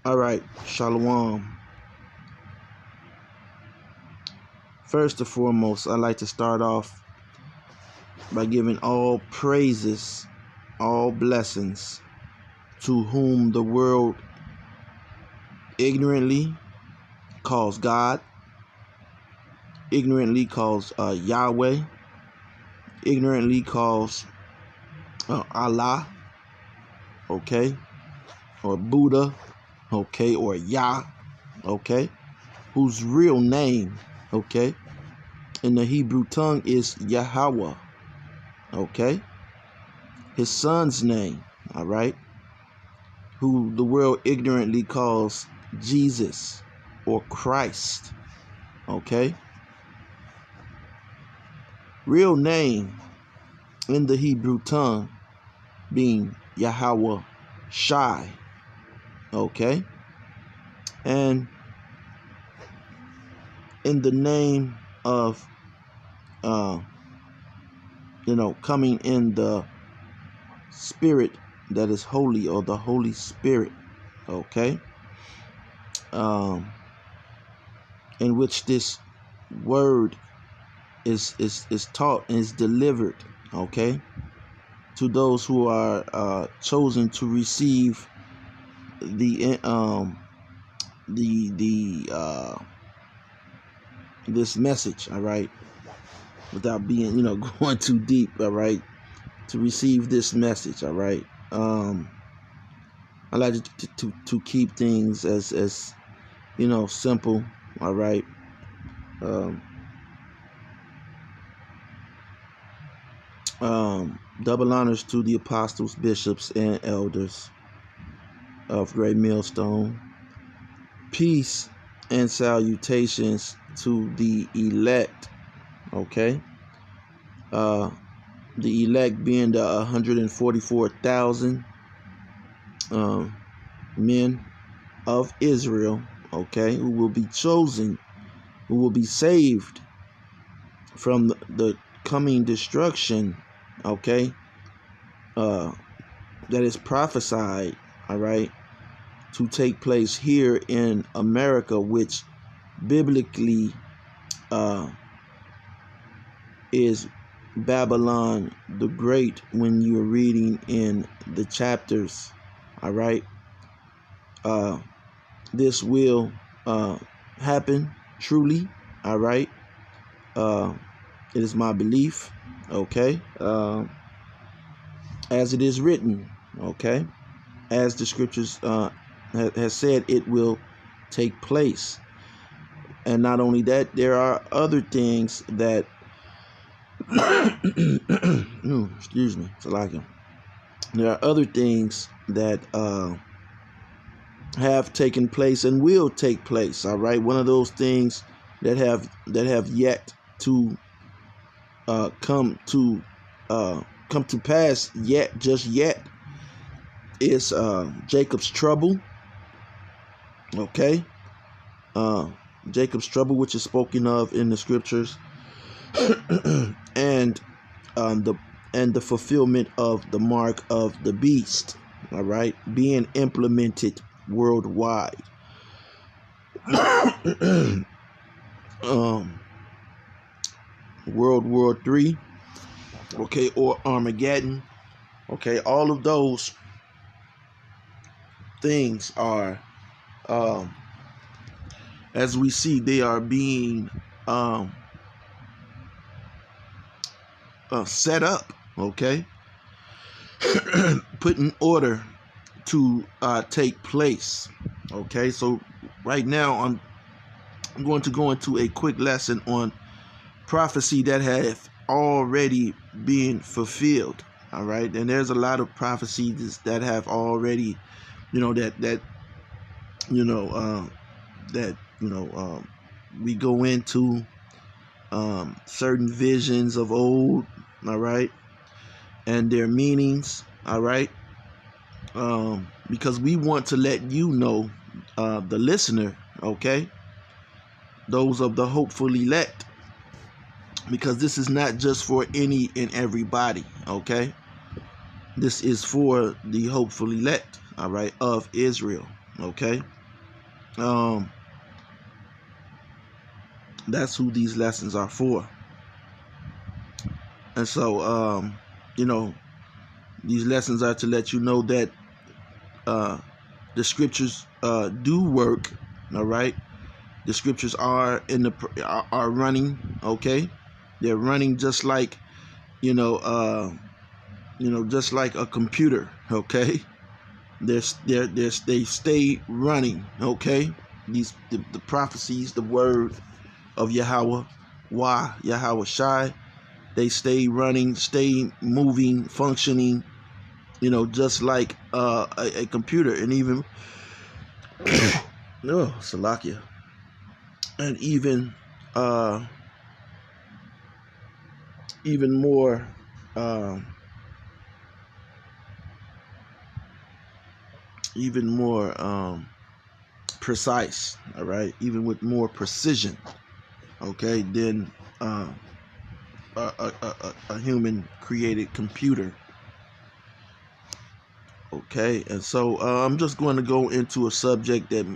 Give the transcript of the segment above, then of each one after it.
All right, Shalom. First and foremost, I'd like to start off by giving all praises, all blessings to whom the world ignorantly calls God, ignorantly calls Yahweh, ignorantly calls Allah, okay, or Buddha, okay, or Yah, okay, whose real name, okay, in the Hebrew tongue is Yahweh, okay, his son's name, all right, who the world ignorantly calls Jesus or Christ, okay. Real name in the Hebrew tongue being Yahweh Shai, okay. And in the name of coming in the spirit that is holy, or the Holy Spirit, okay, in which this word is taught and is delivered, okay, to those who are chosen to receive this message, all right, without being going too deep, all right, to receive this message, all right. I like to keep things as simple, all right. Double honors to the apostles, bishops, and elders of Great Millstone. Peace and salutations to the elect, okay. The elect being the 144,000 men of Israel, okay, who will be chosen, who will be saved from the coming destruction, okay, that is prophesied, all right, to take place here in America, which biblically is Babylon the Great when you're reading in the chapters, all right. This will happen truly, all right. It is my belief, okay, as it is written, okay, as the scriptures has said, it will take place. And not only that, there are other things that excuse me, there are other things that have taken place and will take place, all right. One of those things that have yet to come to pass just yet is Jacob's trouble, okay. Jacob's trouble, which is spoken of in the scriptures, and the fulfillment of the mark of the beast, all right, being implemented worldwide. World War III, okay, or Armageddon, okay, all of those things are, as we see, they are being set up, okay, put in order to take place, okay. So right now I'm going to go into a quick lesson on prophecy that have already been fulfilled, all right. And there's a lot of prophecies that have already, we go into certain visions of old, all right, and their meanings, all right, because we want to let you know, the listener, okay, those of the hopeful elect, because this is not just for any and everybody, okay. This is for the hopeful elect, all right, of Israel, Okay. That's who these lessons are for. And so, you know, these lessons are to let you know that the scriptures do work. All right. The scriptures are are running. Okay. They're running just like, just like a computer. Okay. They stay running. Okay. The prophecies, the word of Yahweh, Yahweh Shai, they stay running, stay moving, functioning, just like a computer. And even no, Salakia, and even more, um, even more precise. All right, even with more precision. Okay, than a human created computer. Okay, and so I'm just going to go into a subject that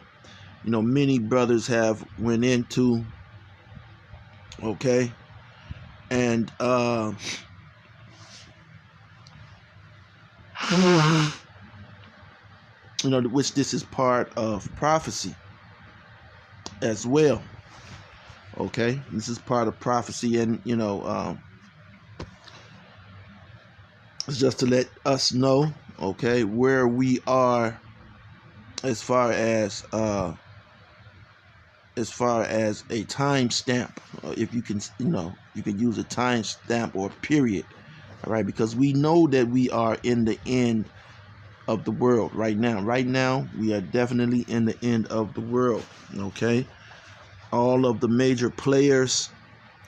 many brothers have went into. Okay, and which this is part of prophecy as well. Okay, this is part of prophecy, and it's just to let us know, okay, where we are as far as a time stamp. If you can, you can use a time stamp or period. All right, because we know that we are in the end of the world right now. Right now, we are definitely in the end of the world. Okay, all of the major players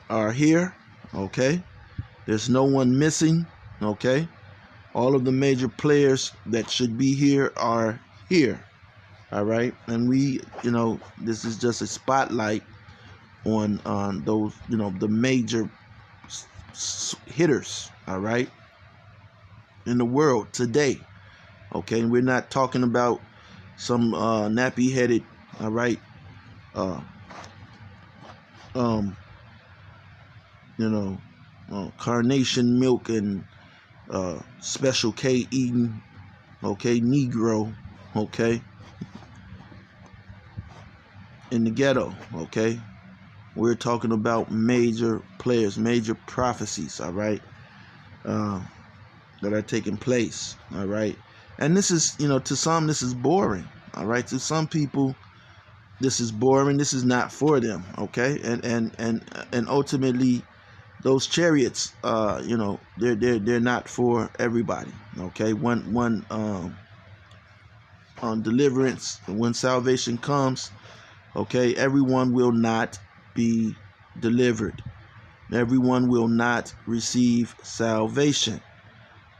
are here. Okay, there's no one missing. Okay, all of the major players that should be here are here. All right, and this is just a spotlight on those, the major hitters. All right, in the world today. Okay, and we're not talking about some nappy-headed, all right, uh, um, carnation milk and special K eating, okay, Negro, okay, in the ghetto. Okay, we're talking about major players, major prophecies. All right, that are taking place. All right, and this is, to some, this is boring. All right, to some people, this is boring. This is not for them. Okay, and ultimately, those chariots, they're not for everybody. Okay, one on deliverance, when salvation comes, okay, everyone will not be delivered. Everyone will not receive salvation.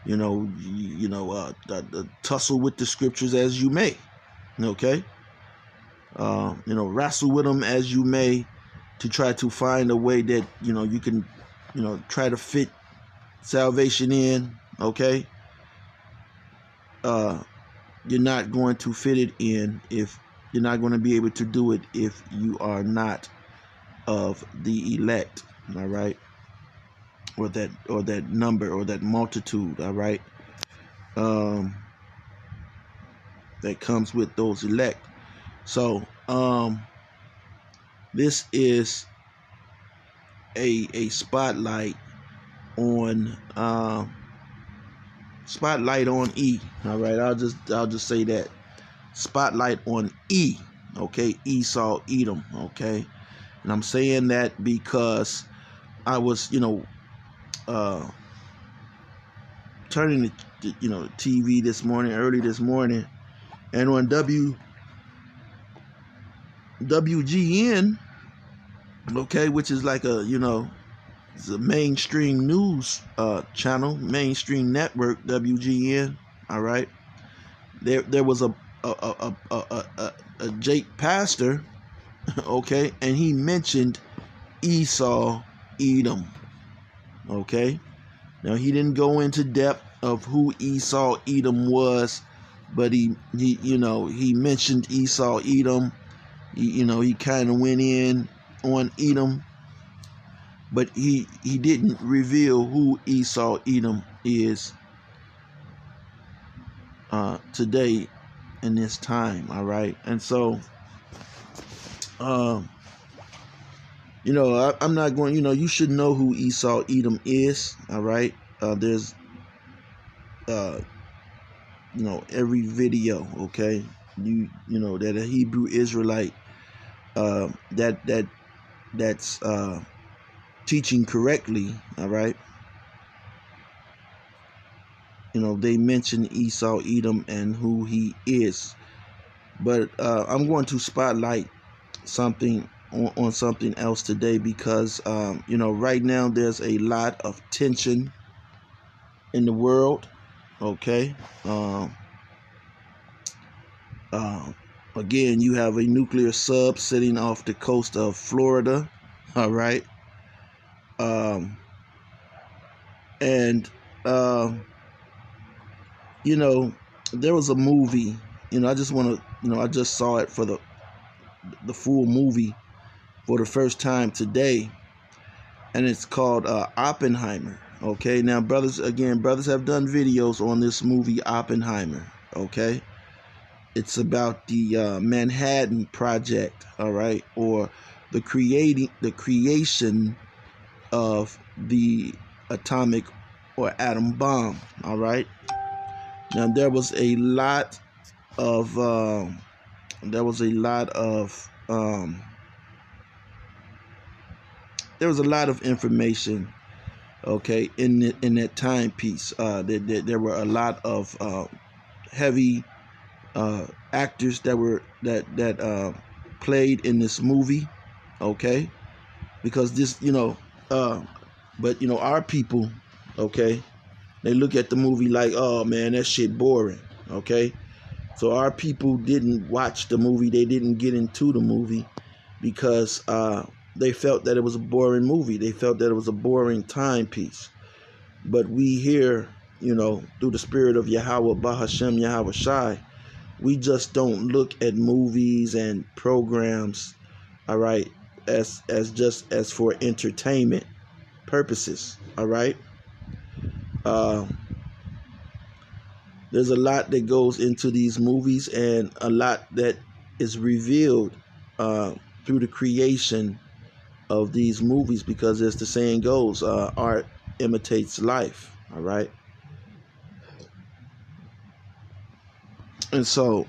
The tussle with the scriptures as you may. Okay, wrestle with them as you may, to try to find a way that you can try to fit salvation in. Okay, you're not going to fit it in if you're not going to be able to do it if you are not of the elect. All right, or that number, or that multitude. All right, that comes with those elect. So this is a spotlight on E. All right, I'll just say that, spotlight on E. Okay, Esau, Edom. Okay, and I'm saying that because I was turning the TV this morning, early this morning, and on WGN, okay, which is like it's a mainstream news channel, mainstream network, WGN. All right, there was a Jake pastor, okay, and he mentioned Esau, Edom. Okay, now he didn't go into depth of who Esau, Edom was, but he mentioned Esau, Edom. He kind of went in on Edom, but he didn't reveal who Esau, Edom is today in this time. All right, and so I'm not going. You should know who Esau, Edom is. All right, there's every video, okay, that a Hebrew Israelite that's teaching correctly, all right, they mention Esau, Edom, and who he is. But I'm going to spotlight something on something else today, because right now there's a lot of tension in the world, okay. Again, you have a nuclear sub sitting off the coast of Florida, all right. And there was a movie. I just want to. I just saw it for the full movie for the first time today, and it's called Oppenheimer. Okay, now brothers have done videos on this movie Oppenheimer. Okay, it's about the Manhattan Project. All right, or the creation of the atomic or atom bomb. All right. Now there was a lot of information, okay, in that timepiece. There were a lot of heavy actors that played in this movie, okay, because this but our people, okay, they look at the movie like, oh man, that shit boring, okay. So our people didn't watch the movie. They didn't get into the movie because they felt that it was a boring movie. They felt that it was a boring timepiece. But we here, through the spirit of Yahweh, Bahashem, Yahweh Shai, we just don't look at movies and programs, all right, as for entertainment purposes, all right. There's a lot that goes into these movies, and a lot that is revealed through the creation of these movies, because as the saying goes, art imitates life, all right. And so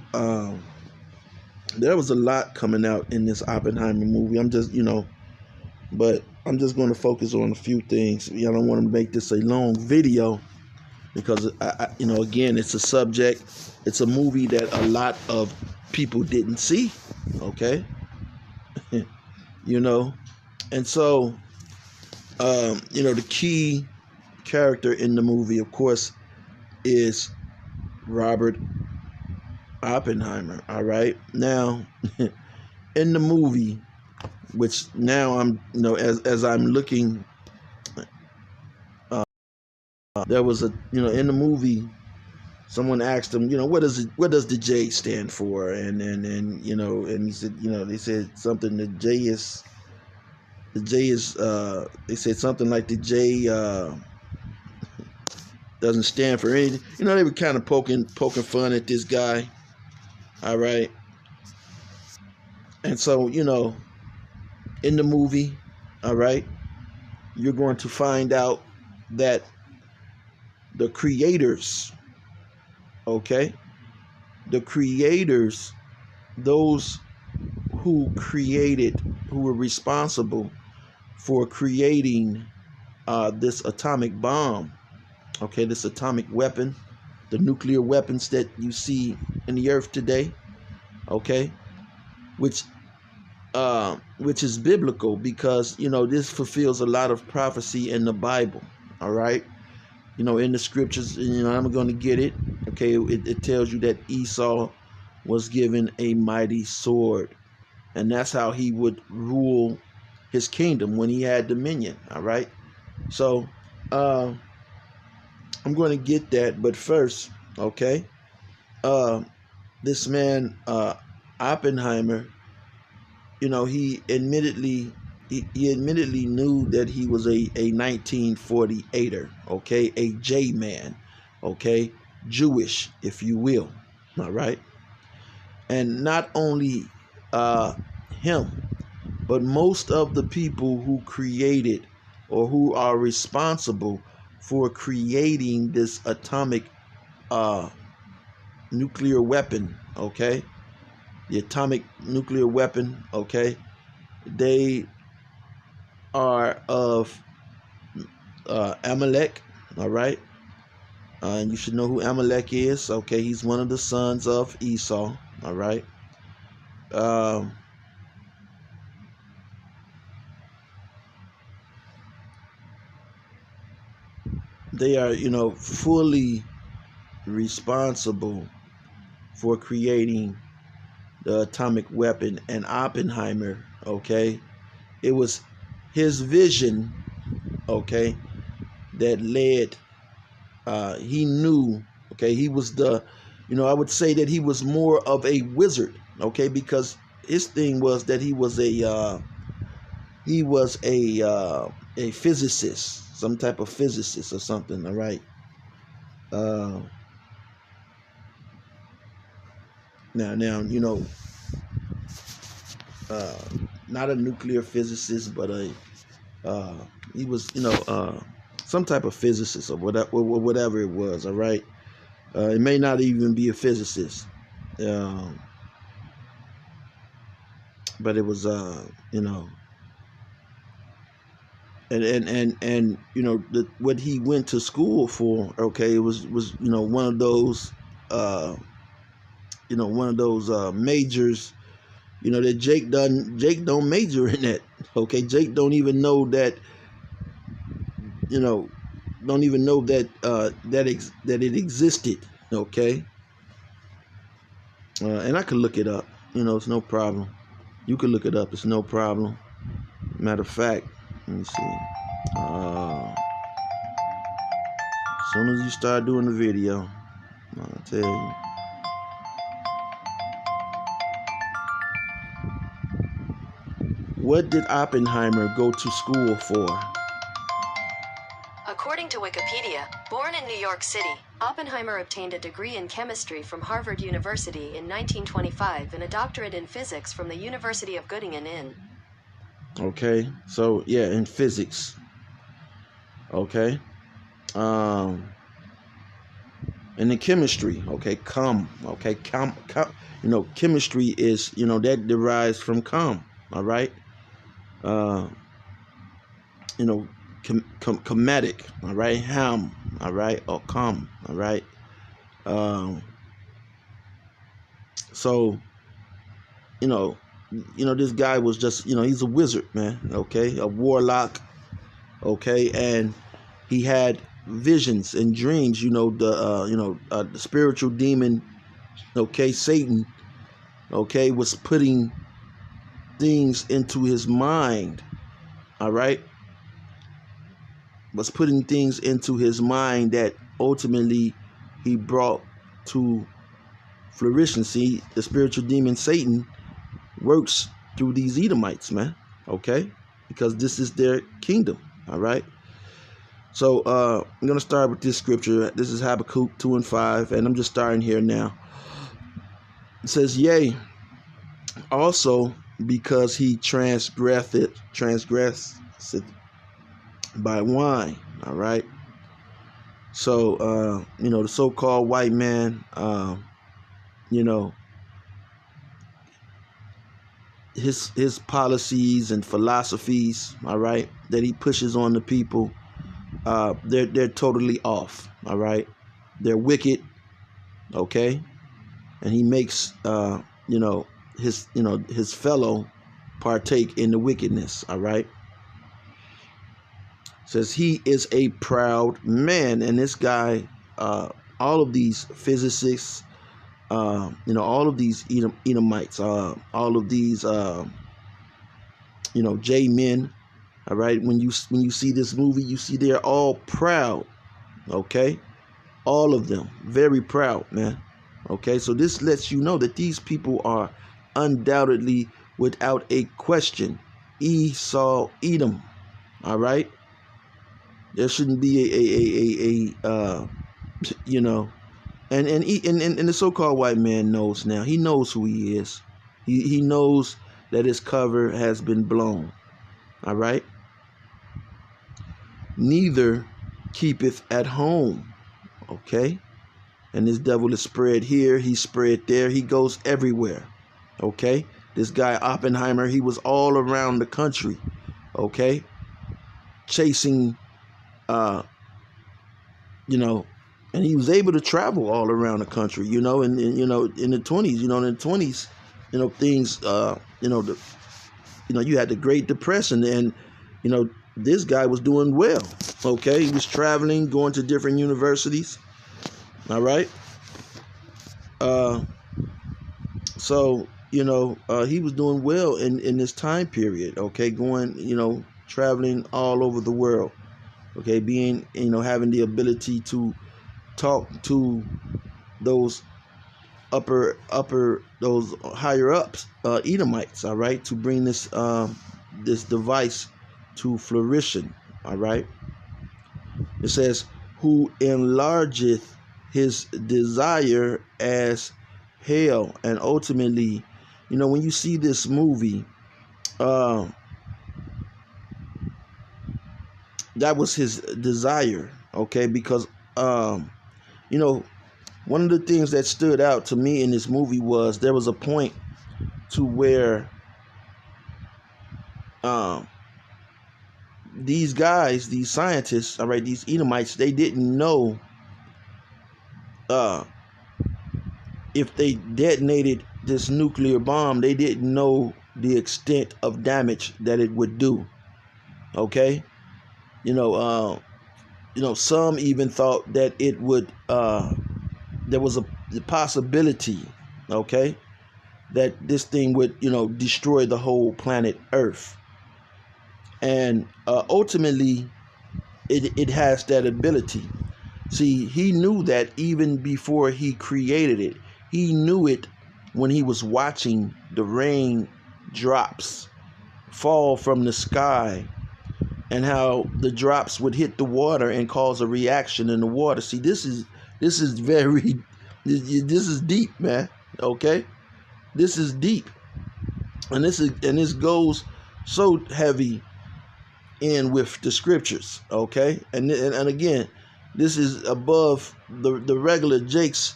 there was a lot coming out in this Oppenheimer movie. But I'm just going to focus on a few things. I don't want to make this a long video, because again, it's a subject, it's a movie that a lot of people didn't see, okay. And so the key character in the movie, of course, is Robert Oppenheimer, all right. Now in the movie, which now I'm as I'm looking, there was in the movie, someone asked him, what does the J stand for? And he said, they said something, the J is they said something like the J doesn't stand for anything. They were kind of poking fun at this guy, all right. And so in the movie, all right, you're going to find out that the creators, okay, those who were responsible for creating this atomic bomb, okay, this atomic weapon, the nuclear weapons that you see in the earth today, okay, which is biblical, because this fulfills a lot of prophecy in the Bible, all right. In the scriptures, I'm going to get it, okay. It tells you that Esau was given a mighty sword, and that's how he would rule his kingdom when he had dominion, all right. So I'm going to get that, but first, okay, uh, this man Oppenheimer, he admittedly knew that he was a 1948er, okay, a J man, okay, Jewish, if you will, all right. And not only him, but most of the people who created or who are responsible for creating this atomic nuclear weapon, okay, the atomic nuclear weapon, okay, they are of Amalek, all right. And you should know who Amalek is, okay. He's one of the sons of Esau, all right. Um, they are, fully responsible for creating the atomic weapon. And Oppenheimer, okay, it was his vision, okay, that led. He knew, okay, he was I would say that he was more of a wizard, okay, because his thing was that he was a physicist, some type of physicist or something, all right. Uh, now, uh, not a nuclear physicist, but uh, he was, some type of physicist or whatever it was, all right. It may not even be a physicist, um, but it was, and what he went to school for, okay, it was one of those, majors, that Jake don't major in that, okay. Jake don't even know that, don't even know that that it existed, okay. And I could look it up, it's no problem. You could look it up, it's no problem. Matter of fact, let me see. As soon as you start doing the video, I'll tell you. What did Oppenheimer go to school for? According to Wikipedia, born in New York City, Oppenheimer obtained a degree in chemistry from Harvard University in 1925 and a doctorate in physics from the University of Göttingen in. Okay, so yeah, in physics. Okay. And in chemistry, okay, okay, chemistry is, that derives from all right. Uh, chematic, all right, all right, or all right. So, this guy was just, he's a wizard, man, okay, a warlock, okay, and he had visions and dreams. The spiritual demon, okay, Satan, okay, was putting things into his mind, all right, was putting things into his mind that ultimately he brought to fruition. See, the spiritual demon Satan works through these Edomites, man, okay, because this is their kingdom, all right. So I'm going to start with this scripture. This is Habakkuk 2:5, and I'm just starting here now. It says, yea, also because he transgressed by wine, all right. So, the so-called white man, his policies and philosophies, all right, that he pushes on the people, they're totally off, all right. They're wicked, okay, and he makes his fellow partake in the wickedness, all right. Says he is a proud man, and this guy, all of these physicists, all of these Edomites, all of these J men, all right. When you see this movie, you see they're all proud, okay, all of them very proud, man. Okay, so this lets you know that these people are undoubtedly, without a question, Esau Edom. All right, there shouldn't be you know, and the so-called white man knows now. He knows who he is. He knows that his cover has been blown. All right. Neither keepeth at home. Okay. And this devil is spread here. He's spread there. He goes everywhere. Okay. This guy Oppenheimer, he was all around the country. Okay. Chasing, you know, and he was able to travel all around the country, you know, and you know, in the 20s, you know, in the 20s, you know, things, you know, you had the Great Depression, and, you know, this guy was doing well. Okay. He was traveling, going to different universities. All right. So, you know, he was doing well in this time period. Okay. Going, you know, traveling all over the world. Okay. Being, you know, having the ability to talk to those those higher ups, Edomites, all right, to bring this this device to flourishing. All right. It says, who enlargeth his desire as hell. And ultimately, you know, when you see this movie, that was his desire. Okay. Because you know, one of the things that stood out to me in this movie was there was a point to where these guys, these scientists, all right, these Edomites, they didn't know if they detonated this nuclear bomb, they didn't know the extent of damage that it would do. Okay, you know, some even thought that it would. There was the possibility, okay, that this thing would, you know, destroy the whole planet Earth. And ultimately, it has that ability. See, he knew that even before he created it. He knew it when he was watching the rain drops fall from the sky, and how the drops would hit the water and cause a reaction in the water. See, this is very this is deep, man. Okay, this is deep, and this goes so heavy in with the scriptures. Okay, and again, this is above the regular Jake's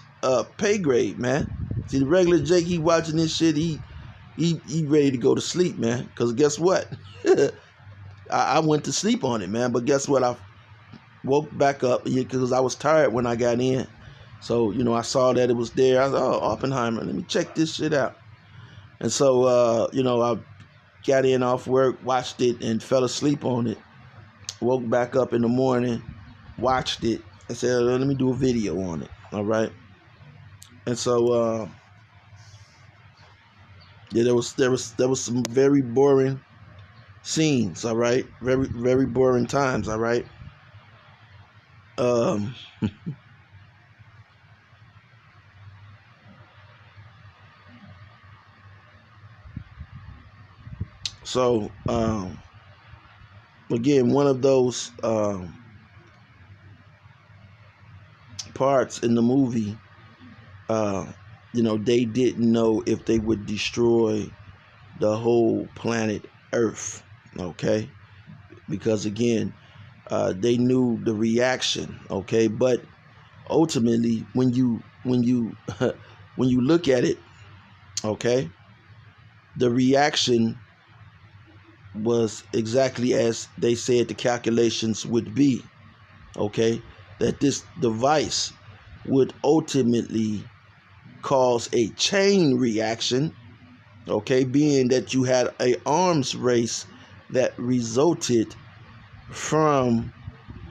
pay grade, man. See, the regular Jake, he watching this shit, he ready to go to sleep, man. Because guess what? I went to sleep on it, man. But guess what? I woke back up because I was tired when I got in. So, you know, I saw that it was there. I was, oh, Oppenheimer, let me check this shit out. And so, you know, I got in off work, watched it, and fell asleep on it. Woke back up in the morning, watched it, and said, let me do a video on it. All right. And so, yeah, there was some very boring scenes. All right, very boring times. All right. So again, one of those parts in the movie, you know, they didn't know if they would destroy the whole planet Earth. Okay, because again, they knew the reaction. Okay, but ultimately, when you when you look at it, okay, the reaction was exactly as they said the calculations would be. Okay, that this device would ultimately cause a chain reaction. Okay, being that you had a arms race that resulted from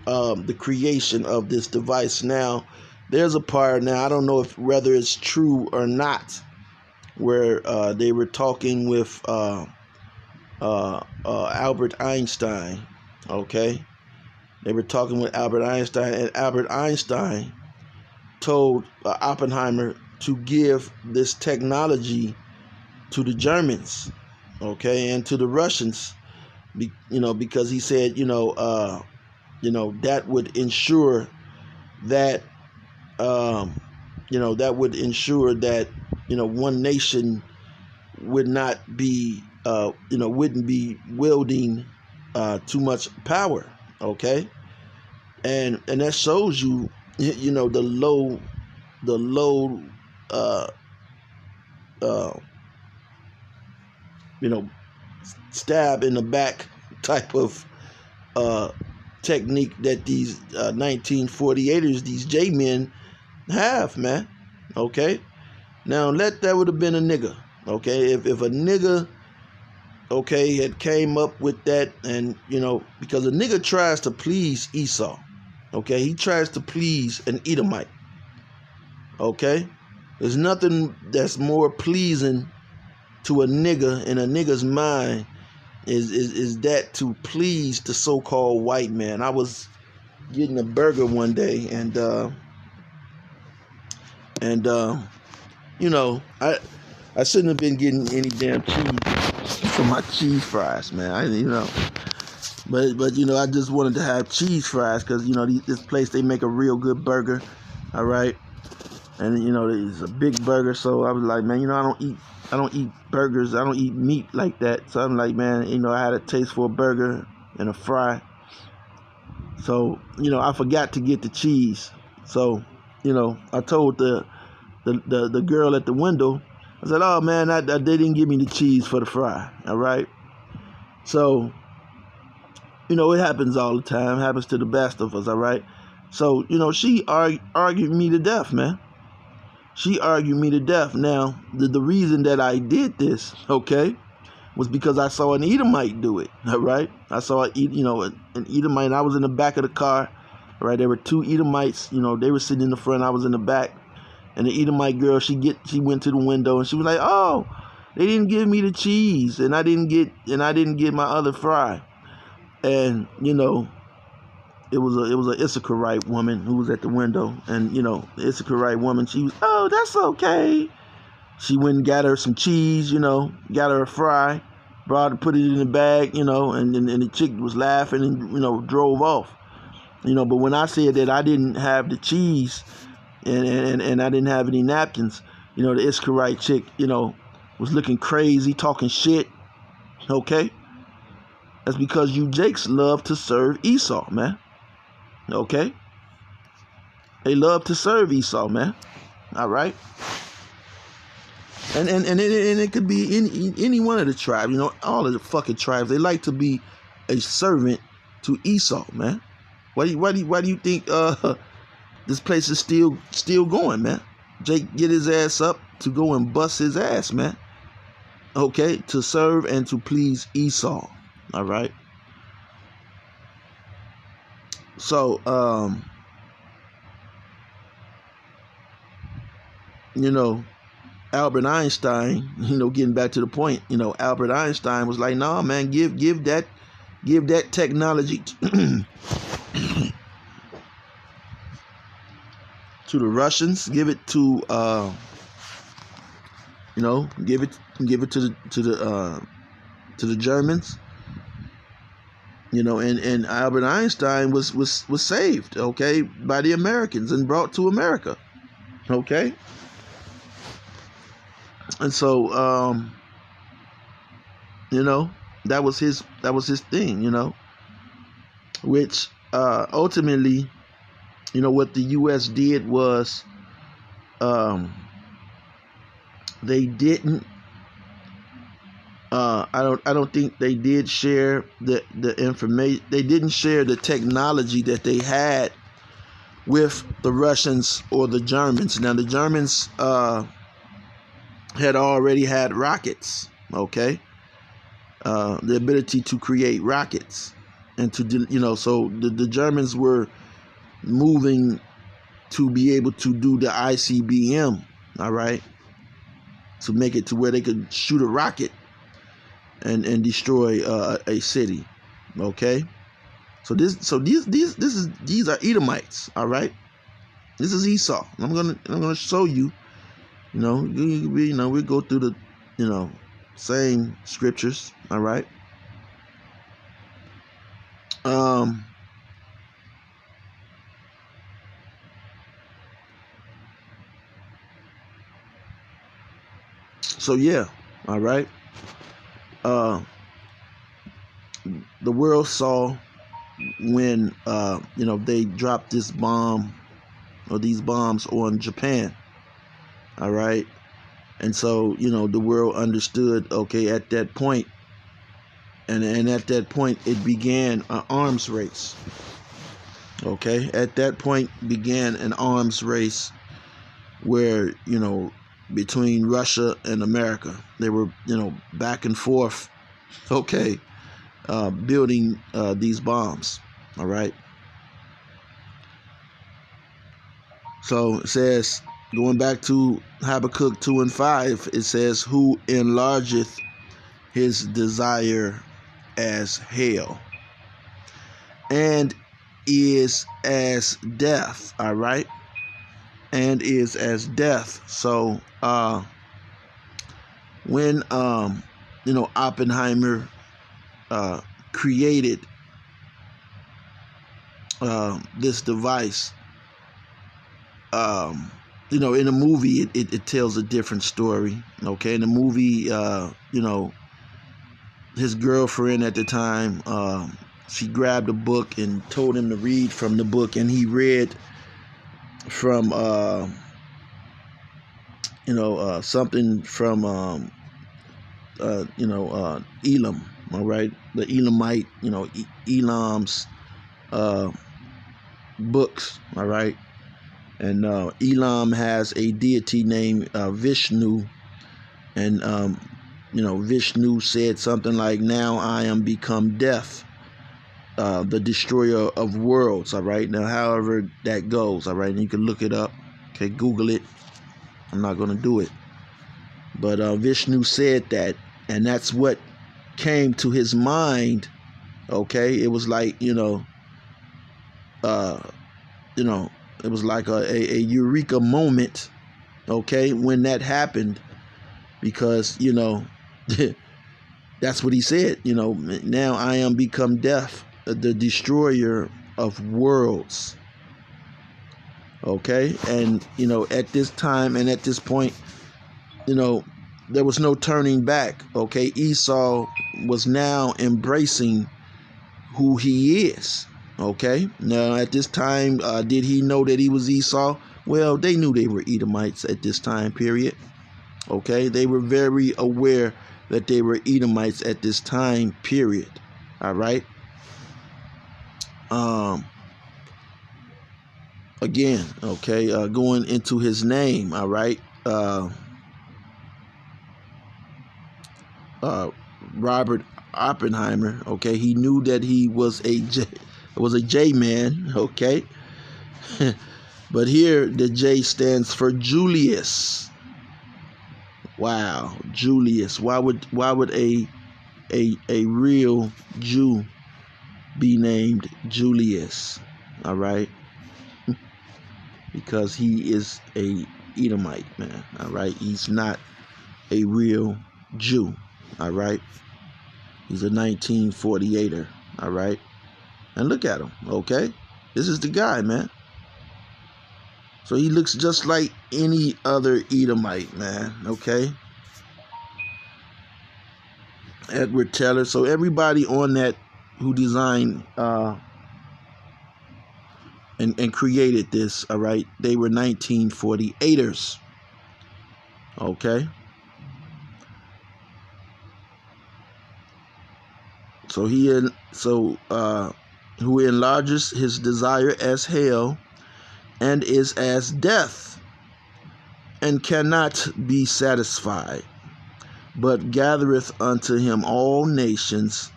the creation of this device. Now, there's a part now, I don't know if whether it's true or not, where they were talking with Albert Einstein. Okay, they were talking with Albert Einstein, and Albert Einstein told Oppenheimer to give this technology to the Germans, okay, and to the Russians, because he said, that would ensure that, one nation would not be, wouldn't be wielding too much power, okay, and that shows you, the low, uh, uh, stab in the back type of technique that these 1948ers, these J-men have, man. Okay? Now, that would have been a nigga. Okay? If a nigga, okay, had came up with that, and, because a nigga tries to please Esau. Okay? He tries to please an Edomite. Okay? There's nothing that's more pleasing to a nigga in a nigga's mind is that to please the so-called white man. I was getting a burger one day, and I shouldn't have been getting any damn cheese for my cheese fries, man. But I just wanted to have cheese fries because this place, they make a real good burger, all right, and it's a big burger. So I was like, man, I don't eat burgers. I don't eat meat like that. So I'm like, man, I had a taste for a burger and a fry. So, I forgot to get the cheese. So, I told the girl at the window, I said, oh, man, they didn't give me the cheese for the fry. All right. So, it happens all the time. It happens to the best of us. All right. So, she argued me to death, man. She argued me to death. Now, the reason that I did this, okay, was because I saw an Edomite do it, all right? I saw, an Edomite. I was in the back of the car, all right? There were two Edomites, they were sitting in the front. I was in the back. And the Edomite girl, she went to the window, and she was like, oh, they didn't give me the cheese, and I didn't get my other fry. And, it was a Issacharite woman who was at the window, and the Issacharite woman, she was, oh, that's okay. She went and got her some cheese, got her a fry, put it in the bag, and the chick was laughing and drove off, But when I said that I didn't have the cheese and I didn't have any napkins, the Issacharite chick, was looking crazy, talking shit. Okay, that's because you Jakes love to serve Esau, man. Okay? They love to serve Esau, man. All right? And it could be any one of the tribes, all of the fucking tribes. They like to be a servant to Esau, man. Why do you think this place is still going, man? Jake get his ass up to go and bust his ass, man. Okay? To serve and to please Esau. All right? So, Albert Einstein, getting back to the point, Albert Einstein was like, nah, man, give that technology to the Russians, give it to, give it to the Germans. And Albert Einstein was saved, okay, by the Americans and brought to America, okay. And so, that was his thing, which ultimately, what the U.S. did was, they didn't. I don't think they did share the information. They didn't share the technology that they had with the Russians or the Germans. Now the Germans had already had rockets, okay, the ability to create rockets, and to so the Germans were moving to be able to do the ICBM, all right, to make it to where they could shoot a rocket and destroy a city, okay. So these are Edomites, all right. This is Esau. I'm gonna show you We go through the, same scriptures. All right. So yeah, all right. The world saw when they dropped this bomb or these bombs on Japan. All right. And so, the world understood, okay, at that point, and at that point, it began an arms race. Okay. At that point began an arms race where, between Russia and America, they were, back and forth, okay, building these bombs. All right. So it says, going back to Habakkuk 2 and 5, it says, who enlargeth his desire as hell and is as death. All right. And is as death. So when Oppenheimer created this device, in the movie it tells a different story. Okay, in the movie, his girlfriend at the time, she grabbed a book and told him to read from the book, and he read from something from Elam. All right, the Elamite, Elam's books. All right. And Elam has a deity named Vishnu, and Vishnu said something like, "Now I am become death, the destroyer of worlds." All right. Now, however that goes, all right, and you can look it up. Okay, Google it. I'm not going to do it, but Vishnu said that, and that's what came to his mind. Okay, it was like it was like a eureka moment, okay, when that happened, because, that's what he said, now I am become death, the destroyer of worlds. Okay, and, at this time and at this point, there was no turning back. Okay, Esau was now embracing who he is. Okay, now at this time, did he know that he was Esau? Well, they knew they were Edomites at this time period. Okay, they were very aware that they were Edomites at this time period. All right. Again, okay, going into his name. All right. Robert Oppenheimer. Okay, he knew that he was a J man. Okay. But here the J stands for Julius. Wow, Julius. Why would a real Jew be named Julius? All right. Because he is a Edomite, man. All right. He's not a real Jew. All right. He's a 1948er. All right. And look at him. Okay. This is the guy, man. So he looks just like any other Edomite, man. Okay. Edward Teller. So everybody on that who designed and created this, all right, they were 1948ers. Okay. So who enlarges his desire as hell and is as death, and cannot be satisfied, but gathereth unto him all nations,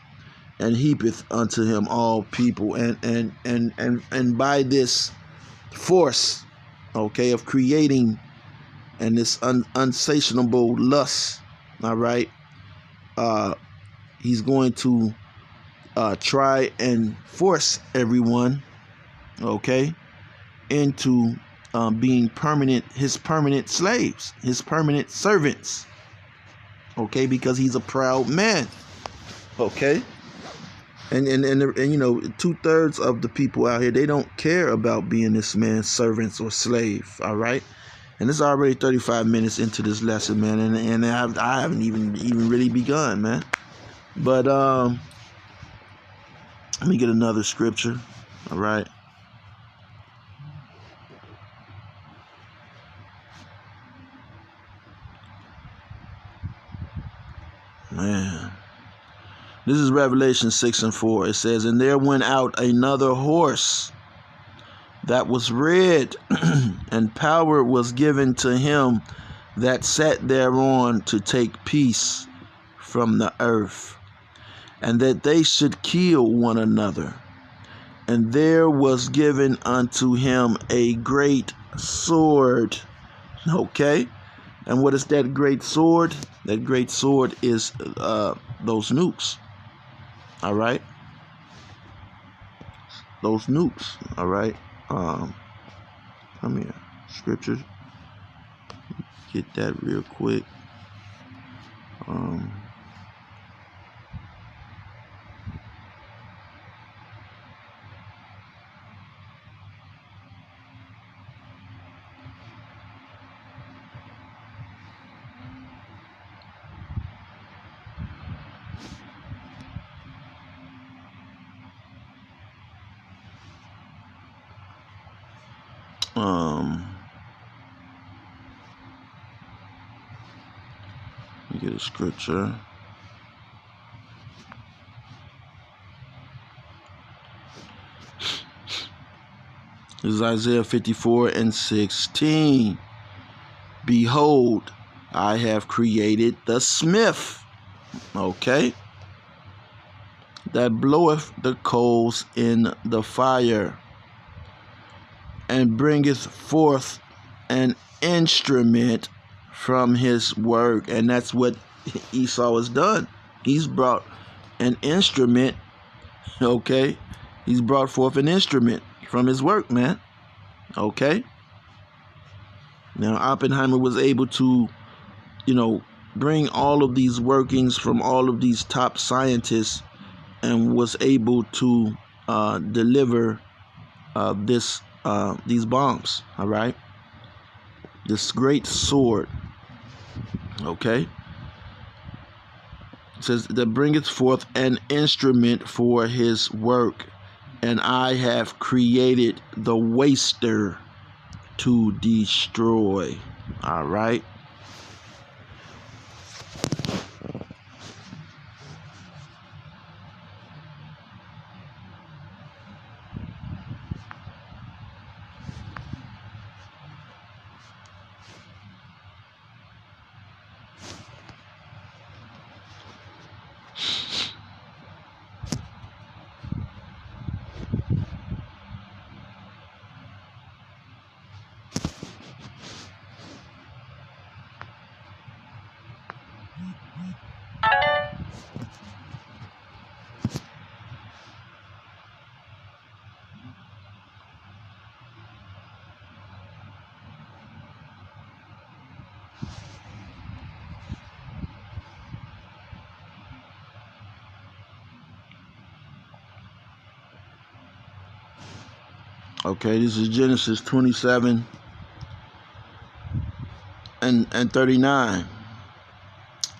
and heapeth unto him all people. And by this force, okay, of creating and this unsatiable lust, all right, he's going to try and force everyone, okay, into being his permanent slaves, his permanent servants. Okay, because he's a proud man. Okay, and 2/3 of the people out here, they don't care about being this man's servants or slave. All right, and it's already 35 minutes into this lesson, man, and I haven't even really begun, man. But let me get another scripture. All right. Man. This is Revelation 6:4. It says, "And there went out another horse that was red, and power was given to him that sat thereon to take peace from the earth, and that they should kill one another. And there was given unto him a great sword." Okay? And what is that great sword? That great sword is those nukes. All right? Those nukes. All right? Come here. Scriptures. Get that real quick. Let me get a scripture. This is Isaiah 54:16. "Behold, I have created the smith." Okay? "That bloweth the coals in the fire, and bringeth forth an instrument from his work." And that's what Esau has done. He's brought an instrument. Okay? He's brought forth an instrument from his work, man. Okay? Now, Oppenheimer was able to, bring all of these workings from all of these top scientists, and was able to deliver these bombs. All right? This great sword. Okay? It says, "That bringeth forth an instrument for his work, and I have created the waster to destroy." All right. Okay, this is Genesis 27 and 39.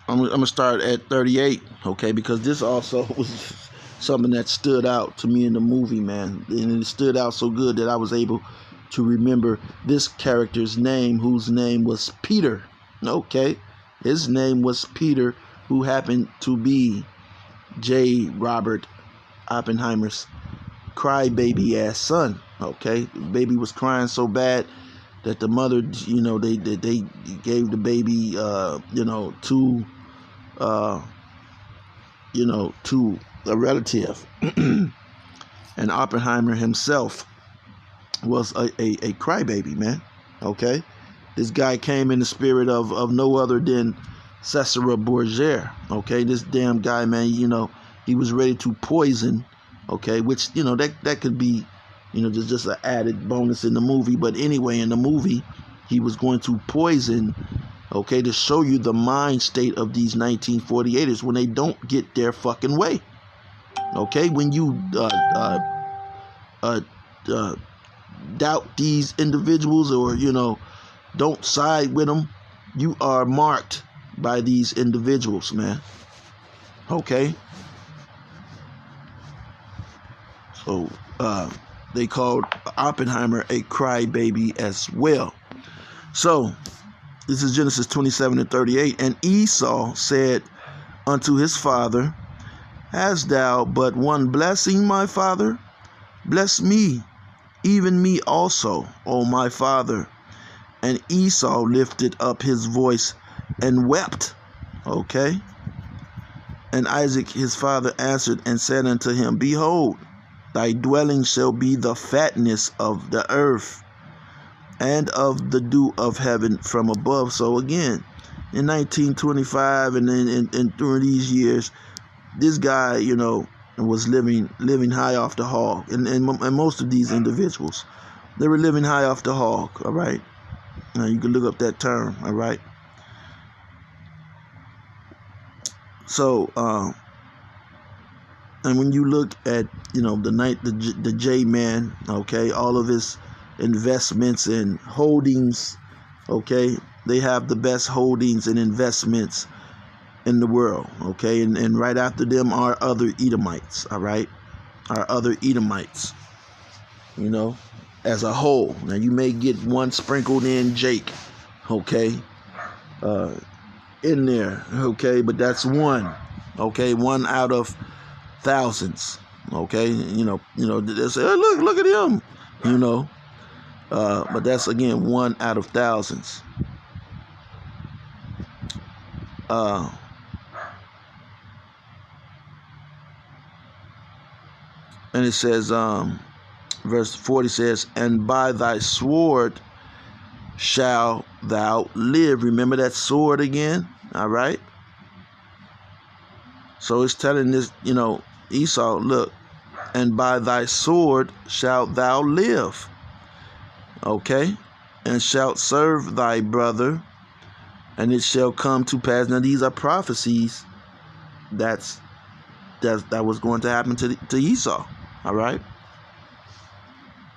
I'm gonna start at 38, okay, because this also was something that stood out to me in the movie, man. And it stood out so good that I was able to remember this character's name, whose name was Peter. Okay, his name was Peter, who happened to be J. Robert Oppenheimer's crybaby ass son. Okay, the baby was crying so bad that the mother, they gave the baby, to a relative. And Oppenheimer himself was a crybaby, man. Okay, this guy came in the spirit of no other than Cesare Borgia. Okay, this damn guy, man. He was ready to poison. Okay, which that could be just an added bonus in the movie. But anyway, in the movie, he was going to poison, okay, to show you the mind state of these 1948ers when they don't get their fucking way. Okay, when you doubt these individuals, or don't side with them, you are marked by these individuals, man. Okay, so they called Oppenheimer a crybaby as well. So this is Genesis 27:38. And Esau said unto his father, Hast thou but one blessing, my father? Bless me, even me also, O my father. And Esau lifted up his voice and wept. Okay. And Isaac his father answered and said unto him, Behold, thy dwelling shall be the fatness of the earth, and of the dew of heaven from above. So again, in 1925 and during these years, this guy, was living high off the hog. And most of these individuals, they were living high off the hog, all right? Now, you can look up that term, all right? So, and when you look at, the J-Man, okay, all of his investments and holdings, okay, they have the best holdings and investments in the world, okay, and right after them are other Edomites, all right, are other Edomites, as a whole. Now you may get one sprinkled in Jake, okay, in there, okay, but that's one, okay, one out of thousands, okay, they say, oh, look at him, but that's again one out of thousands. And it says, verse 40 says, And by thy sword shalt thou live. Remember that sword again, all right? So it's telling this, Esau, look, and by thy sword shalt thou live, okay? And shalt serve thy brother, and it shall come to pass. Now these are prophecies that was going to happen to Esau, all right?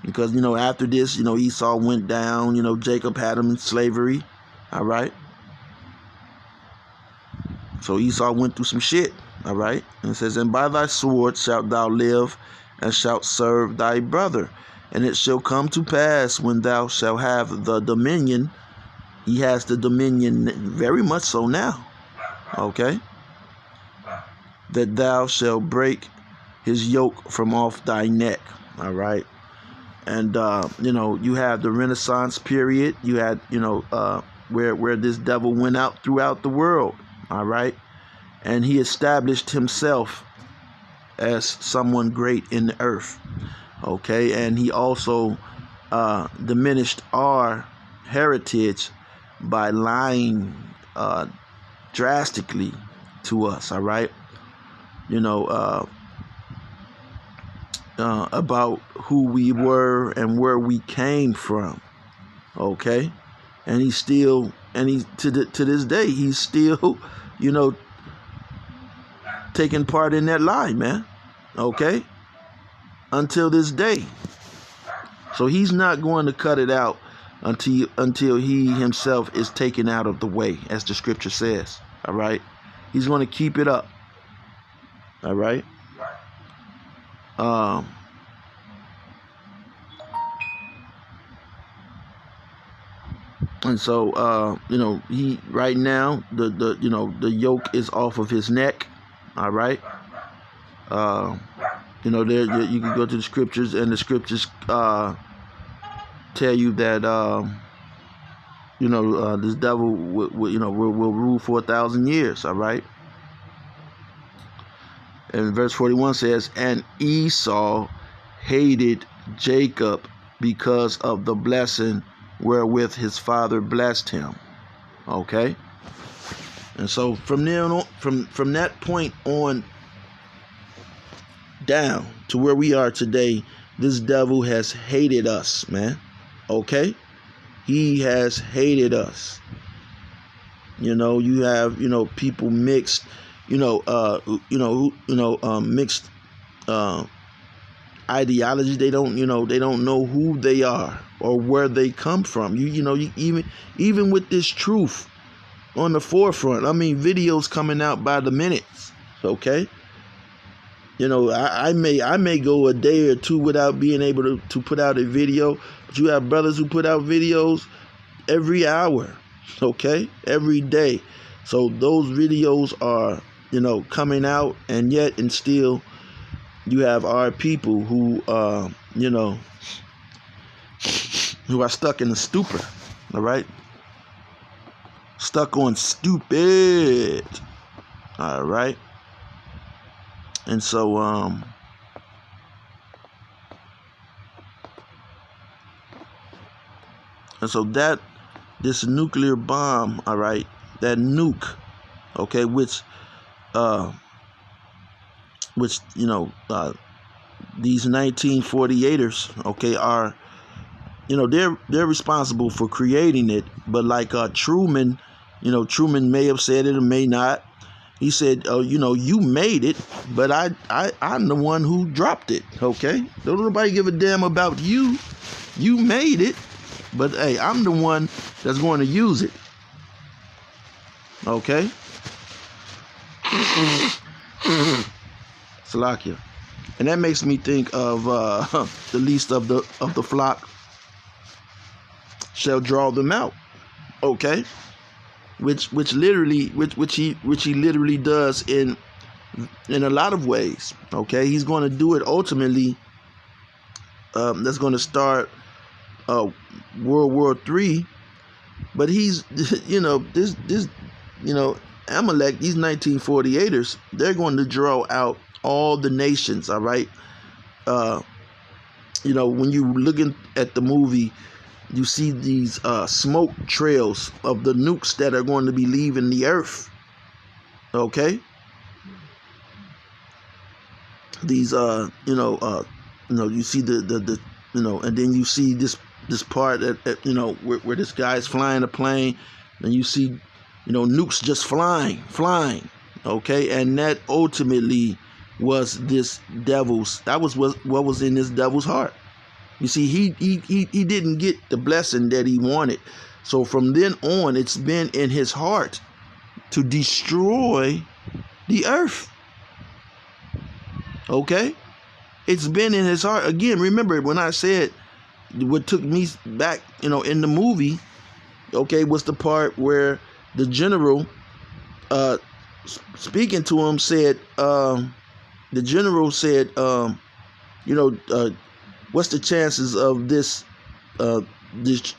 Because, after this, Esau went down, Jacob had him in slavery, all right? So Esau went through some shit, all right? And it says, And by thy sword shalt thou live, and shalt serve thy brother. And it shall come to pass, when thou shalt have the dominion, he has the dominion very much so now, okay, that thou shalt break his yoke from off thy neck, all right? And, you have the Renaissance period. You had, where this devil went out throughout the world, all right? And he established himself as someone great in the earth, okay? And he also diminished our heritage by lying drastically to us, all right? About who we were and where we came from, okay? And he's still, to this day, he's still, taking part in that lie, man, okay? Until this day. So he's not going to cut it out until he himself is taken out of the way, as the scripture says, all right? He's going to keep it up, all right? And so, he right now the yoke is off of his neck, all right. There you can go to the scriptures, and the scriptures tell you that this devil will rule for 1,000 years, all right. And verse 41 says, And Esau hated Jacob because of the blessing wherewith his father blessed him. Okay? And so from there on, from that point on down to where we are today, This devil has hated us, man. Okay? He has hated us. You have, people mixed, mixed ideology. They don't know who they are or where they come from. Even with this truth on the forefront. I mean, videos coming out by the minutes. Okay? I may go a day or two without being able to put out a video, but you have brothers who put out videos every hour, okay, every day. So those videos are, coming out, and still you have our people who, who are stuck in a stupor, all right, stuck on stupid, all right. And so, that this nuclear bomb, all right, that nuke, okay, which these 1948ers, okay, are, they're responsible for creating it. But like Truman, Truman may have said it or may not. He said, "Oh, you made it, but I'm the one who dropped it." Okay, don't nobody give a damn about you. You made it, but hey, I'm the one that's going to use it. Okay, Salakia, and that makes me think of the least of the flock shall draw them out. Okay. Which he literally does in a lot of ways. Okay, he's going to do it ultimately. That's going to start World War III. But he's this Amalek, these 1948ers, they're going to draw out all the nations. All right, when you looking at the movie, you see these smoke trails of the nukes that are going to be leaving the earth. Okay? These you see the and then you see this part at where this guy's flying a plane, and you see nukes just flying. Okay? And that ultimately was this devil's, that was what was in this devil's heart. You see, he didn't get the blessing that he wanted. So from then on, it's been in his heart to destroy the earth. Okay? It's been in his heart. Again, remember when I said what took me back, in the movie, okay, was the part where the general, speaking to him, said, the general said, what's the chances of this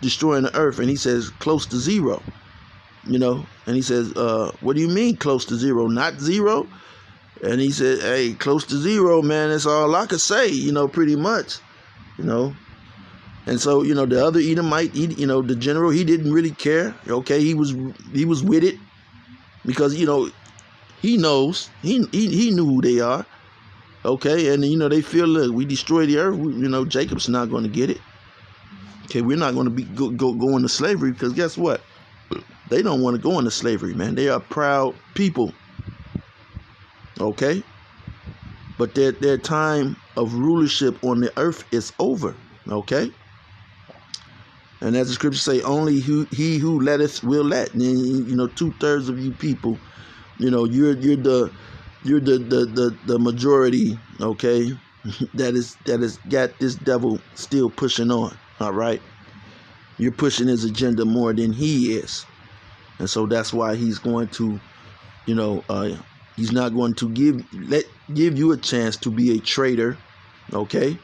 destroying the earth? And he says close to zero. And he says, what do you mean close to zero? Not zero? And he said, hey, close to zero, man. That's all I could say, pretty much. And so, the other Edomite, the general, he didn't really care. Okay, he was with it because he knows, he knew who they are. Okay, and they feel, look, we destroy the earth. Jacob's not going to get it. Okay, we're not going to be go into slavery, because guess what? They don't want to go into slavery, man. They are proud people. Okay, but their time of rulership on the earth is over. Okay, and as the scriptures say, only he who letteth will let. And 2/3 of you people, you're the majority, okay, that is got this devil still pushing on. All right, you're pushing his agenda more than he is, and so that's why he's going to, he's not going to give you a chance to be a traitor. Okay,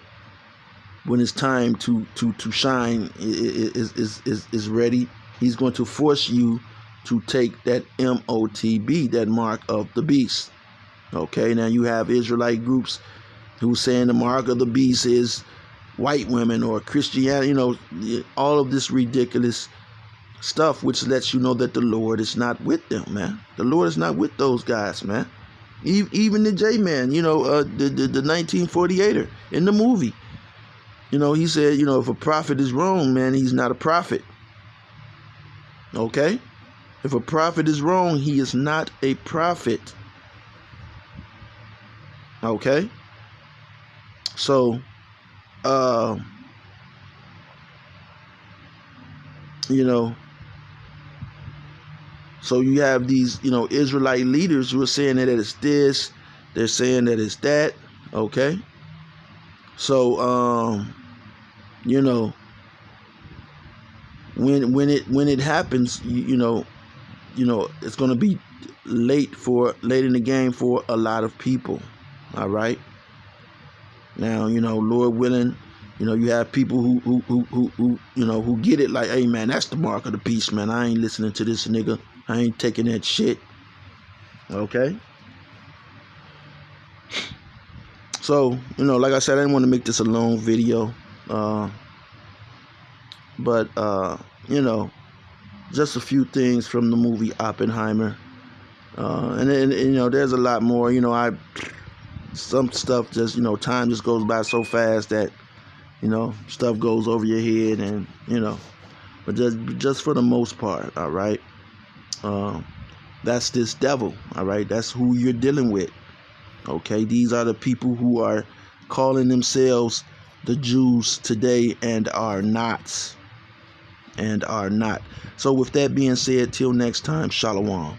when it's time to shine is ready, he's going to force you to take that MOTB, that mark of the beast. Okay, now you have Israelite groups who saying the mark of the beast is white women or Christianity, all of this ridiculous stuff, which lets you know that the Lord is not with them, man. The Lord is not with those guys, man. Even the J-Man, the 1948er in the movie, He said, if a prophet is wrong, man, he's not a prophet. Okay? If a prophet is wrong, he is not a prophet. Okay? So, so you have these, Israelite leaders who are saying that it's this, they're saying that it's that. Okay? So, when it happens, it's going to be late in the game for a lot of people. All right. Now, Lord willing, you have people who get it like, hey man, that's the mark of the beast, man. I ain't listening to this nigga. I ain't taking that shit. Okay. So, like I said, I didn't want to make this a long video. But just a few things from the movie Oppenheimer. And there's a lot more. Some stuff just, time just goes by so fast that, stuff goes over your head, and, but just for the most part, all right. That's this devil, all right. That's who you're dealing with. Okay, these are the people who are calling themselves the Jews today and are not. So with that being said, till next time, shalom.